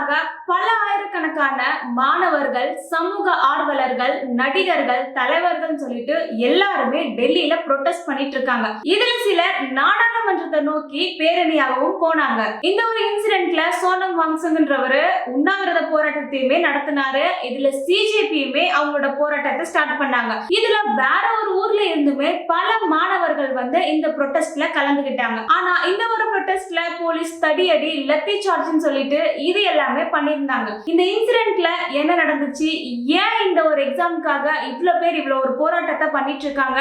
எக்ஸாமுக்காக பல ஆயிரக்கணக்கான மாணவர்கள், சமூக ஆர்வலர்கள், நடிகர்கள், தலைவர்கள் சொல்லிட்டு எல்லாருமே டெல்லியில ப்ரொடெஸ்ட் பண்ணிட்டு இருக்காங்க. இதுல சிலர் நாடாளுமன்றத்தை நோக்கி பேரணியாகவும் போனாங்க. இந்த ஒரு இன்சிடென்ட்ல சோனம் வாங்சுக்ன்றவரு உண்ணாவிரத போராட்டத்தையுமே நடத்தினாரு. இதுல சிஜேபியுமே அவங்களோட போராட்டத்தை ஸ்டார்ட் பண்ணாங்க. இதுல வேற ஒரு ஊர்ல இருந்துமே பல மாணவர்கள் வந்து இந்த ப்ரொடெஸ்ட்ல கலந்துகிட்டாங்க. ஆனா இந்த ஒரு ப்ரொடெஸ்ட்ல போலீஸ் தடியடி, லத்தி சார்ஜ்னு சொல்லிட்டு இது எல்லாமே பண்ணிருந்தாங்க. இந்த இன்சிடென்ட்ல என்ன நடந்துச்சு, ஏன் இந்த ஒரு எக்ஸாமுக்காக இவ்வளவு பேர் இவ்வளவு ஒரு போராட்டத்தை பண்ணிட்டு இருக்காங்க,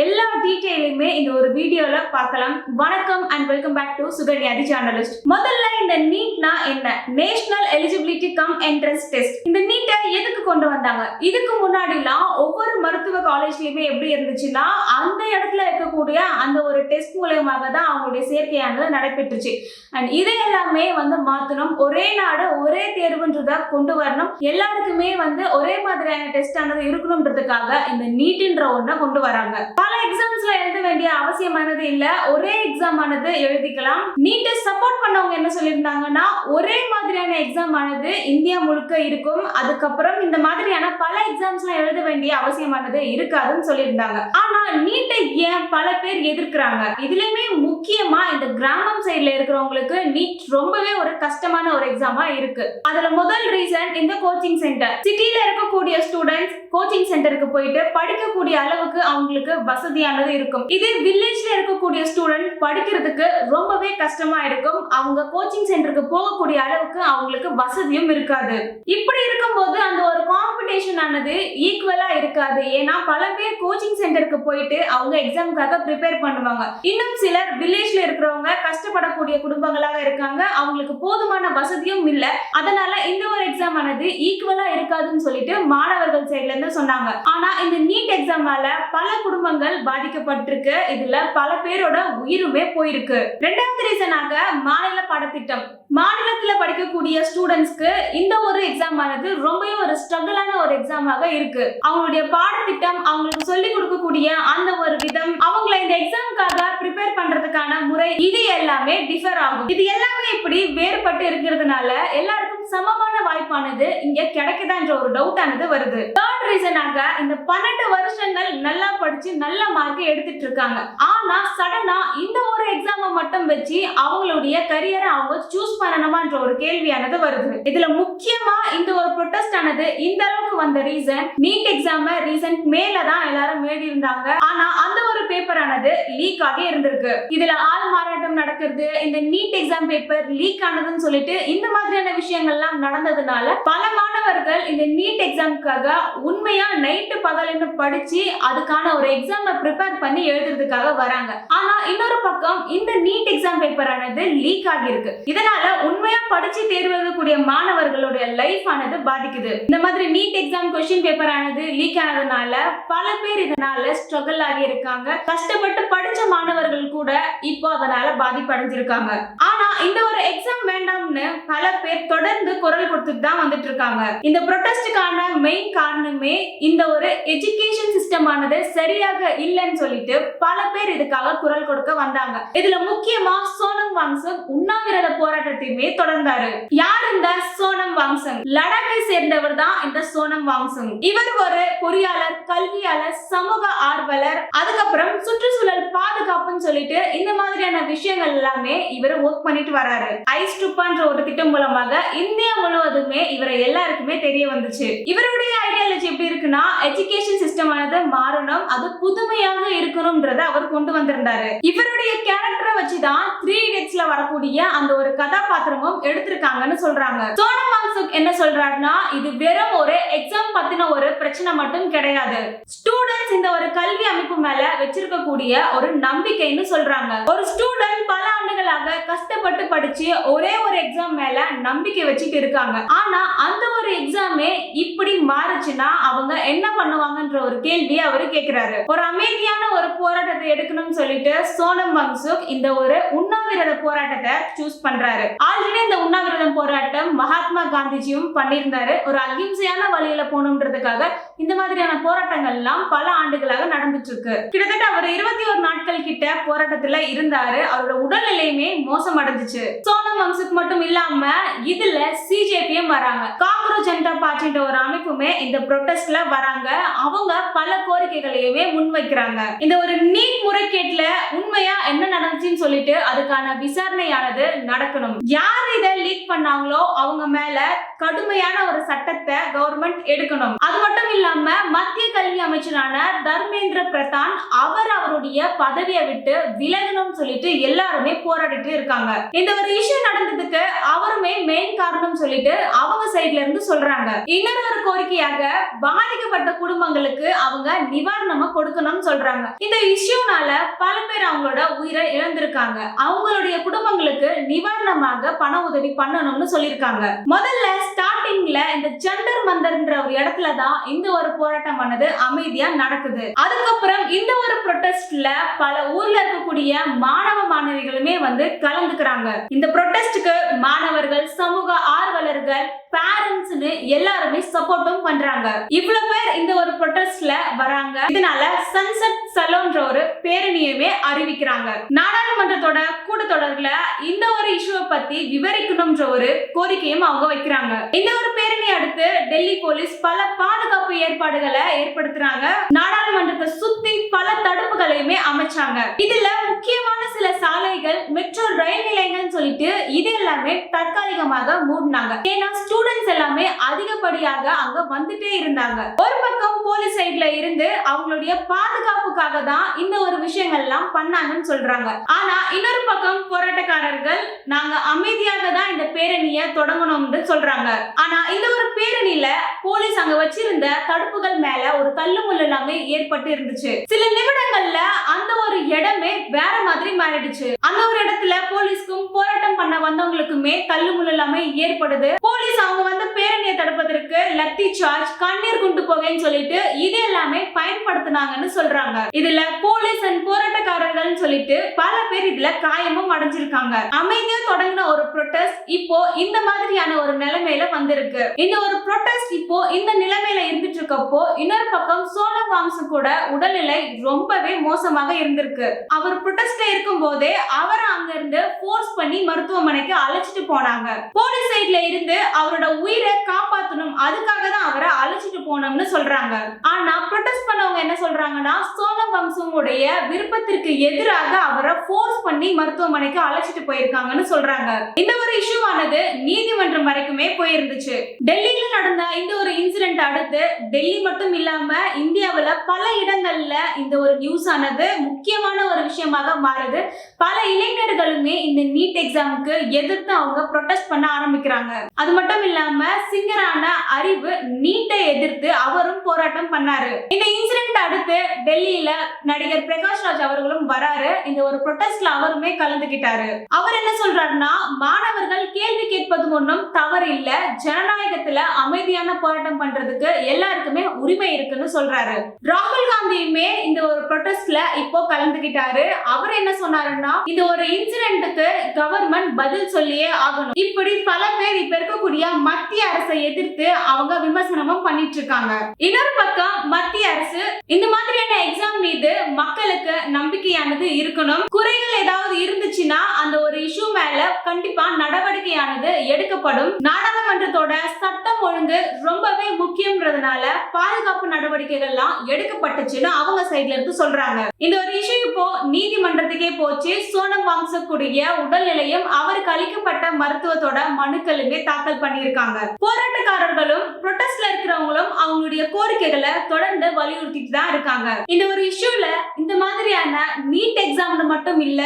எல்லா டீடைலுமே இந்த ஒரு வீடியோல பார்க்கலாம். வணக்கம் and welcome back to Sukanya the journalist. முதல்ல இந்த நீட்னா என்ன? National eligibility cum entrance test. இந்த நீட்டை எதுக்கு கொண்டு வந்தாங்க? இதுக்கு முன்னாடிலாம் ஒவ்வொரு மருத்துவ காலேஜ்லயுமே எப்படி இருந்துச்சுன்னா, அந்த இடத்துல இருக்கக்கூடிய அந்த ஒரு டெஸ்ட் மூலமாக தான் அவங்களுடைய சேர்க்கையானது நடைபெற்றுச்சு. அண்ட் இதை எல்லாமே வந்து மாத்தணும், ஒரே நாடு ஒரே தேர்வுன்றத கொண்டு வரணும், எல்லாருக்குமே வந்து ஒரே மாதிரியான டெஸ்ட் ஆனது இருக்கணும்ன்றதுக்காக இந்த நீட்ன்ற ஒண்ண கொண்டு வராங்க. பல எக்ஸாம்ஸ்ல எழுத வேண்டிய அவசியமானது இல்ல, ஒரே எக்ஸாம் ஆனது எழுதிக்கலாம். நீட்டை சப்போர்ட் பண்ணவங்க என்ன சொல்லியிருந்தாங்கன்னா, ஒரே மாதிரியான எக்ஸாம் ஆனது இந்தியா முழுக்க இருக்கும், அதுக்கப்புறம் இந்த மாதிரியான பல எக்ஸாம்ஸ்லாம் எழுத வேண்டிய அவசியமானது இருக்காதுன்னு சொல்லியிருந்தாங்க. ஆனா நீட்டை ஏன் பல பேர் எதிர்க்கிறாங்க? இதுலயுமே முக்கியமா இந்த கிராமம் சைடுல இருக்கிறவங்களுக்கு நீட் ரொம்பவே ஒரு கஷ்டமான ஒரு எக்ஸாமா இருக்கு. அதுல முதல் ரீசன் இந்த கோச்சிங் சென்டர். சிட்டில இருக்கக்கூடிய ஸ்டூடெண்ட்ஸ் கோச்சிங் சென்டருக்கு போயிட்டு படிக்கக்கூடிய அளவுக்கு அவங்களுக்கு வசதியானது இருக்கும். இது வில்லேஜ்ல இருக்கக்கூடிய ஸ்டூடெண்ட் படிக்கிறதுக்கு ரொம்பவே கஷ்டமா இருக்கும். அவங்க கோச்சிங் சென்டருக்கு போகக்கூடிய அளவுக்கு அவங்களுக்கு வசதியும் இருக்காது. இப்படி இருக்கும்போது அந்த ஒரு காம்படிஷன் ஆனது ஈக்குவலா இருக்காது. ஏன்னா பல பேர் கோச்சிங் சென்டருக்கு போயிட்டு அவங்க எக்ஸாமுக்காக ப்ரிப்பேர் பண்ணுவாங்க. இன்னும் சிலர் வில்லேஜ்ல இருக்கிறவங்க கஷ்டப்படக்கூடிய குடும்பங்களாக இருக்காங்க, அவங்களுக்கு போதுமான வசதியும் இல்ல. அதனால இந்த ஒரு எக்ஸாம் ஆனது ஈக்குவலா இருக்காதுன்னு சொல்லிட்டு மாணவர்கள் சைடுல இருந்து சொன்னாங்க. ஆனா இந்த நீட் எக்ஸாமால பல குடும்பங்கள் பாதிக்கப்பட்டிருக்கு. இதுல பல பேரோட உயிருமே போயிருக்கு. இரண்டாவது ரீசனாக மாநில பாடத்திட்டம். மாநிலத்துல படிக்கக்கூடிய ஸ்டூடெண்ட்ஸ்க்கு இந்த ஒரு எக்ஸாம் ஆனது ரொம்பவே ஒரு ஸ்ட்ரகிளான ஒரு எக்ஸாமாக இருக்கு. அவங்களுடைய பாடத்திட்டம், அவங்களுக்கு சொல்லிக் கொடுக்கக்கூடிய அந்த ஒரு விதம், அவங்கள இந்த எக்ஸாமுக்காக ப்ரிப்பேர் பண்றதுக்கான முறை, இது எல்லாமே டிஃபர் ஆகும். இது எல்லாமே இப்படி வேறுபட்டு இருக்கிறதுனால எல்லாருக்கும் சமமான வாய்ப்பானது இங்க கிடைக்குதான்ற ஒரு டவுட் ஆனது வருது. தேர்ட் ரீசனாக இந்த 12 வருஷங்கள் நல்லா படிச்சு நல்ல மார்க் எடுத்துட்டு இருக்காங்க. ஆனா சடனா இந்த ஒரு எக்ஸாமை மட்டும் வச்சு அவங்களுடைய கரியரை அவங்க சூஸ் பண்ணணுமான்ற ஒரு கேள்வியானது வருது. இதுல முக்கியமா இந்த ஒரு ப்ரொடெஸ்ட் ஆனது இந்த அளவுக்கு வந்த ரீசன், நீட் எக்ஸாம் ரீசன்ட் மேல தான் எல்லாரும் எழுதி இருந்தாங்க. ஆனா அந்த ஒரு பேப்பர் ஆனது லீக் ஆகி இருந்திருக்கு. இதுல ஆள் மாறாட்டம் நடக்கிறது, இந்த நீட் எக்ஸாம் பேப்பர் லீக் ஆனதுன்னு சொல்லிட்டு இந்த மாதிரியான விஷயங்கள்லாம் நடந்ததுனால பல மாணவர்கள் இந்த நீட் எக்ஸாமுக்காக உண்மையா நைட்டு பகல்னு படிச்சு அதுக்கான ஒரு எக்ஸாமை ப்ரிப்பேர் பண்ணி எழுதுறதுக்காக வராங்க. ஆனா இன்னொரு பக்கம் இந்த நீட் எக்ஸாம் பேப்பர் ஆனது லீக் ஆகி இருக்கு. இதனால உண்மையா படிச்சு தேர்வு எழுதக்கூடிய மாணவர்களுடைய லைஃப் ஆனது பாதிக்குது. இந்த மாதிரி நீட் எக்ஸாம் क्वेश्चन பேப்பர் ஆனது லீக் ஆனதுனால பல பேர் இதனால ஸ்ட்ரகிள் ஆகி இருக்காங்க. கஷ்டப்பட்டு படிச்ச மாணவர்கள் கூட இப்போ அதனால பாதிப்படைஞ்சிருக்காங்க. ஆனா இந்த ஒரு எக்ஸாம் வேண்டாம்னு பல பேர் தொடர்ந்து குரல் கொடுத்துட்டு தான் வந்துட்டு இருக்காங்க. இந்த ப்ரொடெஸ்டுக்கான மெயின் காரணமே இந்த ஒரு எஜுகேஷன் சிஸ்டம் ஆனது சரியாக இல்லைன்னு சொல்லிட்டு பல பேர் இதுக்காக குரல் கொடுக்க வந்தாங்க. இதுல முக்கியமா சோனம் வாங்சுக் உண்ணாவிரத போராட்டத்தையுமே தொடர்ந்தாரு. யார் இந்த சோனம் வாங்சுக்? லடாக்கை சேர்ந்தவர் தான் இந்த சோனம் வாங்சுக். இவர் ஒரு பொறியாளர், கல்வியாளர், சமூக ஆர்வலர், அதுக்கப்புறம் சுற்றுச்சூழல் பாதுகாப்புன்னு சொல்லிட்டு இந்த மாதிரியான விஷயங்கள் எல்லாமே இவர் ஒர்க் பண்ணிட்டு வராரு. ஐஸ்டுப்பான்ற ஒரு திட்டம் மூலமாக இந்தியா முழுவதுமே இவரை எல்லாருக்குமே தெரிய வந்துச்சு. இவருடைய ஐடியாலஜி எப்படி இருக்குன்னா, எஜுகேஷன் சிஸ்டம் ஆனது மாறணும், அது புதுமையாக இருக்கணும்ன்றத அவர் கொண்டு வந்திருந்தாரு. இவருடைய கேரக்டரை வச்சுதான் 3 Idiotsல வரக்கூடிய அந்த ஒரு கதாபாத்திரமும் எடுத்திருக்காங்கன்னு சொல்றாங்க. சோனம் வாங்சுக் என்ன சொல்றாருன்னா, இது வெறும் ஒரு எக்ஸாம் பத்தின ஒரு பிரச்சனை மட்டும் கிடையாது, ஸ்டூடெண்ட்ஸ் இந்த ஒரு கல்வி அமைப்பு மேல வச்சிருக்கக்கூடிய ஒரு நம்பிக்கைன்னு சொல்றாங்க. ஒரு ஸ்டூடெண்ட் பல ஆண்டுகளாக கஷ்டப்பட்டு படிச்சு ஒரே ஒரு எக்ஸாம் மேல நம்பிக்கை வச்சுட்டு இருக்காங்க. ஆனா அந்த ஒரு எக்ஸாமே இப்படி மாறுச்சுன்னா அவங்க என்ன பண்ணுவாங்கன்ற ஒரு கேள்வி அவரு கேக்குறாரு. ஒரு அமைதியான ஒரு போராட்டத்தை எடுக்கணும்னு சொல்லிட்டு சோனம் வாங்சுக் இந்த ஒரு உண்ணாவிரத போராட்டத்தை சூஸ் பண்றாரு. ஆல்ரெடி இந்த உண்ணாவிரதம் போராட்டம் மகாத்மா காந்திஜியும் பண்ணியிருந்தாரு. ஒரு அகிம்சையான வழியில போகணுன்றதுக்காக இந்த மாதிரியான போராட்டங்கள் எல்லாம் பல ஆண்டுகளாக நடந்துட்டு இருக்கு. கிட்டத்தட்ட அவர் 21 நாட்கள் கிட்ட போராட்டத்துல இருந்தாரு. அவரோட உடல்நிலையுமே மோசமடைஞ்சிச்சு. சோனம் வம்சுக்கு மட்டும் இல்லாம இதுல சிஜேபியும் வராங்க. காங்கிரஸ் ஜனதா பார்ட்டின்ற ஒரு அமைப்புமே இந்த ப்ரொடெஸ்ட்ல வராங்க. அவங்க பல கோரிக்கைகளையுமே முன்வைக்கிறாங்க. இந்த ஒரு நீட் முறைகேட்டுல உண்மையா என்ன நடந்துச்சுன்னு சொல்லிட்டு அதுக்கான விசாரணையானது நடக்கணும். யார் இதை லீக் பண்ணாங்களோ அவங்க மேல கடுமையான ஒரு சட்டத்தை கவர்மெண்ட் எடுக்கணும். அது மட்டும் இல்லாம மத்திய கல்வி அமைச்சரான தர்மேந்திர பிரதான் அவருடைய பதவியை விட்டு விலகணும் சொல்லிட்டு எல்லாருமே போராடிட்டு இருக்காங்க. இந்த ஒரு இஷ்யூ நடந்ததுக்கு அவருமே மெயின் காரணம் சொல்லிட்டு அவங்க சைட்ல இருந்து சொல்றாங்க. இன்னொரு ஒரு கோரிக்கையாக பாதிக்கப்பட்ட குடும்பங்களுக்கு அவங்க நிவாரணமா கொடுக்கணும்னு சொல்றாங்க. இந்த இஷ்யூனால பல பேர் அவங்களோட உயிரை இழந்திருக்காங்க. அவங்களுடைய குடும்பங்களுக்கு நிவாரணமாக பண உதவி பண்ணணும்னு சொல்லிருக்காங்க. முதல்ல ஸ்டார்டிங்ல இந்த ஜந்தர் மந்தர்ன்ற ஒரு இடத்துல தான் இந்த ஒரு போராட்டமானது அமைதியா நடக்குது. அதுக்கப்புறம் இந்த ஒரு ப்ரொடெஸ்ட்ல பல ஊர்ல இருக்கக்கூடிய மாணவ மாணவிகளுமே வந்து கலந்துக்கிறாங்க. இந்த ப்ரொடெஸ்டுக்கு மாணவர்கள், சமூக ஆர்வலர்கள், பேரண்ட்ஸ்னு எல்லாருமே சப்போர்ட்டும் பண்றாங்க. இவ்வளவு பேர் இந்த ஒரு ப்ரொடெஸ்ட்ல வராங்க. இதனால சன்செட் சலோன்ற ஒரு பேரணியுமே அறிவிக்கிறாங்க. நாடாளுமன்றத்தோட கூட்டத்தொடர்ல இந்த ஒரு இஷ்யூவை பத்தி விவரிக்கணும்ன்ற ஒரு கோரிக்கையும் அவங்க வைக்கிறாங்க. இந்த ஒரு பேரணி அடுத்து டெல்லி போலீஸ் பல பாதுகாப்பு ஏற்பாடுகளை ஏற்படுத்துறாங்க. நாடாளுமன்றத்தை சுத்தி பல தடுப்புகளையுமே அமைச்சாங்க. இதுல முக்கியமான சில சாலைகள், மெட்ரோ ரயில் நிலையங்கள் சொல்லிட்டு இது எல்லாமே தற்காலிகமாக மூடினாங்க. ஏன்னா ஸ்டூடெண்ட்ஸ் எல்லாமே அதிகப்படியாக அங்க வந்துட்டே இருந்தாங்க. ஒரு பக்கம் போலீஸ் சைட்ல இருந்து அவங்களுடைய பாதுகாப்புக்காக தான் இந்த ஒரு விஷயங்கள் எல்லாம் பண்ணாங்கன்னு சொல்றாங்க. ஆனா இன்னொரு பக்கம் போராட்டக்காரர்கள் நாங்க அமைதியாக தான் இந்த பேரணியை தொடங்கணும்னு சொல்றாங்க. ஆனா இந்த ஒரு பேரணியில போலீஸ் அங்க வச்சிருந்த தடுப்புகள் மேல ஒரு தள்ளுமுள்ளு எல்லாமே ஏற்பட்டு இருந்துச்சு. சில நிமிடங்கள்ல அந்த ஒரு இடமே வேற மாதிரி மாறிடுச்சு. அந்த ஒரு இடத்துல போலீஸ்க்கும் போராட்டம் பண்ண வந்தவங்களுக்குமே தள்ளுமுள்ளு எல்லாமே ஏற்படுது. போலீஸ் அவங்க வந்து பேரணியை தடுப்பதற்கு லத்தி சார்ஜ், கண்ணீர் குண்டு புகைன்னு சொல்லிட்டு இது எல்லாமே பயன்படுத்தினாங்கன்னு சொல்றாங்க. இதுல போலீஸ் அண்ட் போராட்டக்காரர்கள் சொல்லிட்டு பல பேர் இதுல காயமும் அடைஞ்சிருக்காங்க. அமைதியா தொடங்கின ஒரு ப்ரொடெஸ்ட் இப்போ இந்த மாதிரியான ஒரு நிலைமையில வந்திருக்கு. இந்த ஒரு ப்ரொடெஸ்ட் இப்போ இந்த நிலைமையில இருந்துட்டு இருக்கப்போ இன்னொரு பக்கம் சோனம் வாங்சு கூட உடல்நிலை ரொம்பவே மோசமாக இருந்திருக்கு. அவர் ப்ரொடெஸ்ட்ல இருக்கும் போதே அவரை அங்க இருந்து ஃபோர்ஸ் பண்ணி மருத்துவமனைக்கு அழைச்சிட்டு போனாங்க. போலீஸ் சைட்ல இருந்து அவரோட உயிரை காப்பாற்றணும், அதுக்காக தான் அவரை அழைச்சிட்டு போனோம்னு சொல்றாங்க. ஆனா ப்ரொடெஸ்ட் பண்ணவங்க என்ன சொல்றாங்கன்னா சோனம் வாங்சுடைய விருப்பத்திற்கு எதிராக அவரை ஃபோர்ஸ் பண்ணி மருத்துவமனைக்கு அழைச்சிட்டு போயிருக்காங்கன்னு சொல்றாங்க. இந்த ஒரு இஷ்யூ ஆனது நீதிமன்றம் வரைக்குமே போயிருந்துச்சு. டெல்லியில நடந்த இந்த ஒரு இன்சிடென்ட் அடுத்து டெல்லி மட்டும் இல்லாம இந்தியாவுல பல இடங்கள்ல இந்த ஒரு நியூஸ் ஆனது முக்கியமான ஒரு விஷயமாக மாறுது. பல இளைஞர்களுமே இந்த நீட் எக்ஸாமுக்கு எதிர்த்து அவங்க ப்ரொடெஸ்ட் பண்ண ஆரம்பிக்கிறாங்க. அது மட்டும் இல்லாம சிங்கரான அறிவு நீட்டை எதிர்த்து அவரும் போராட்டம் பண்ணாரு. இந்த இன்சிடென்ட் அடுத்து டெல்லியில நடிகர் பிரகாஷ் ராஜ் அவர்களும் வராரு. இந்த ஒரு ப்ரொடெஸ்ட்ல அவருமே கலந்துகிட்டாரு. அவர் என்ன சொல்றாருன்னா மாணவர்கள் கேள்வி கேட்பது ஒன்றும் தவறு இல்ல, ஜனநாயகத்துல அமைதியான போராட்டம் பண்றதுக்கு எல்லாருக்குமே உரிமை இருக்குன்னு சொல்றாரு. ராகுல் காந்தியுமே இந்த ஒரு ப்ரொடெஸ்ட்ல இப்போ கலந்துகிட்டாரு. அவர் என்ன சொன்னாருன்னா இந்த ஒரு இன்சிடென்ட்டுக்கு கவர்மெண்ட் பதில் சொல்லியே ஆகணும். இப்படி பல பேர் இப்ப இருக்கக்கூடிய மத்திய அரசை எதிர்த்து அவங்க விமர்சனமும் பண்ணிட்டு இருக்காங்க. இன்னொரு பக்கம் மத்திய அரசு இந்த மாதிரியான எக்ஸாம் மீது மக்களுக்கு நம்பிக்கையானது இருக்கணும். குறைகள் ஏதாவது இருந்துச்சுன்னா அந்த ஒரு இஷ்யூ மேல கண்டிப்பா நடவடிக்கையானது எடுக்கப்படும். நாடாளுமன்றத்தோட சட்டம் ஒழுங்கு ரொம்பவே முக்கியம்ன்றதுனால பாதுகாப்பு நடவடிக்கைகள் எல்லாம் எடுக்கப்பட்டுச்சுன்னு அவங்க சைட்ல இருந்து சொல்றாங்க. இந்த ஒரு இஷ்யூ இப்போ நீதிமன்றத்துக்கே போச்சு. சோனம் வாங்சுடைய உடல்நிலையும் அவருக்கு அளிக்கப்பட்ட மருத்துவத்தோட மனுக்களுமே தாக்கல் பண்ணியிருக்காங்க. போராட்டக்காரர்களும் ப்ரொடெஸ்ட்ல இருக்கிறவங்களும் அவங்களுடைய கோரிக்கைகளை தொடர்ந்து வலியுறுத்திட்டு தான் இருக்காங்க. இந்த ஒரு இஷ்யூல இந்த மாதிரியான நீட் எக்ஸாம்னு மட்டும் இல்ல,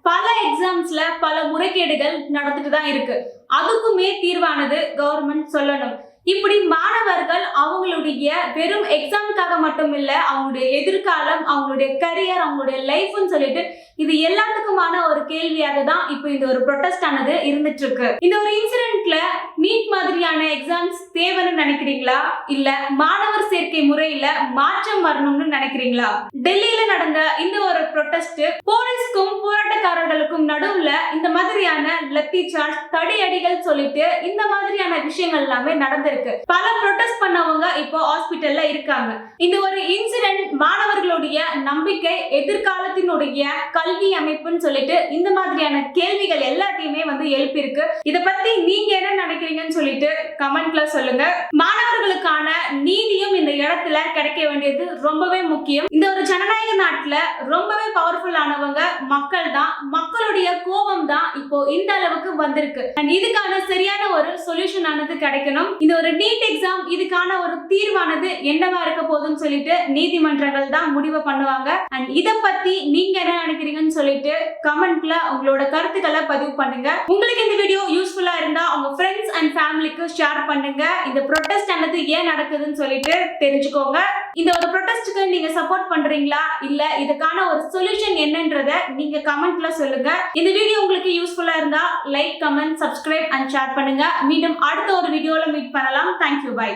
பல எக்ஸாம்ஸ்ல பல முறைகேடுகள் நடந்துட்டு தான் இருக்கு. அதுக்குமே தீர்வானது கவர்மெண்ட் சொல்லணும். இப்படி மாணவர்கள் அவங்களுடைய வெறும் எக்ஸாமுக்காக மட்டும் இல்ல, அவங்களுடைய எதிர்காலம், அவங்களுடைய கரியர், அவங்களுடைய லைஃப்னு சொல்லிட்டு இது எல்லாத்துக்குமான ஒரு கேள்வியாக தான் இப்போ இந்த ஒரு ப்ரொடெஸ்ட் ஆனது இருந்துட்டு இருக்கு. இந்த ஒரு இன்சிடென்ட்ல நீட் மாதிரி மாதிரியான எக்ஸாம்ஸ் தேவைன்னு நினைக்கிறீங்களா இல்ல மாணவர் சேர்க்கை முறையில மாற்றம் வரணும்னு நினைக்கிறீங்களா? டெல்லியில நடந்த இந்த ஒரு ப்ரொடெஸ்ட் போலீஸ்க்கும் போராட்டக்காரர்களுக்கும் நடுவுல இந்த மாதிரியான லத்தி சார்ஜ் தடியடிகள் சொல்லிட்டு இந்த மாதிரியான விஷயங்கள் எல்லாமே நடந்திருக்கு. பல ப்ரொடெஸ்ட் பண்ணவங்க இப்போ ஹாஸ்பிட்டல்ல இருக்காங்க. இந்த ஒரு இன்சிடென்ட் மாணவர்களுடைய நம்பிக்கை, எதிர்காலத்தினுடைய கல்வி அமைப்புன்னு சொல்லிட்டு இந்த மாதிரியான கேள்விகள் எல்லாத்தையுமே வந்து எழுப்பியிருக்கு. இத பத்தி நீங்க என்ன நினைக்கிறீங்கன்னு சொல்லிட்டு கமெண்ட்ல சொல்லுங்க. மாணவர்களுக்கான நீதியும் இந்த இடத்துல கிடைக்க வேண்டியது ரொம்பவே முக்கியம். இந்த ஒரு ஜனநாயக நாட்டுல ரொம்பவே பவர்ஃபுல் ஆனவங்க மக்கள் தான். மக்களுடைய கோபம் தான் இப்போ இந்த அளவுக்கு வந்திருக்கு. இதுக்கான சரியான ஒரு சொல்யூஷன் ஆனது கிடைக்கணும். இந்த ஒரு நீட் எக்ஸாம் இதுக்கான ஒரு தீர்வானது என்னவா இருக்க போகுதுன்னு சொல்லிட்டு நீதிமன்றங்கள் தான் முடிவு பண்ணுவாங்க. அண்ட் இத பத்தி நீங்க என்ன நினைக்கிறீங்கன்னு சொல்லிட்டு கமெண்ட்ல உங்களோட கருத்துக்களை பதிவு பண்ணுங்க. உங்களுக்கு இந்த வீடியோ யூஸ்ஃபுல்லா இருந்தா உங்க ஃப்ரெண்ட்ஸ் அண்ட் ஃபேமிலிக்கு ஷேர் பண்ணுங்க. இந்த ப்ரொடெஸ்ட் ஆனது ஏன் நடக்குதுன்னு சொல்லிட்டு தெரிஞ்சுக்கோங்க. இந்த ஒரு ப்ரொடெஸ்ட்க்கு நீங்க சப்போர்ட் பண்றீங்களா இல்ல இதுக்கான ஒரு சொல்யூஷன் என்னன்றத நீங்க கமெண்ட்ல சொல்லுங்க. இந்த வீடியோ உங்களுக்கு யூஸ்ஃபுல்லா இருந்தா like, comment, subscribe and share பண்ணுங்க. மீண்டும் அடுத்த ஒரு வீடியோல மீட் பண்ணலாம். Thank you, by.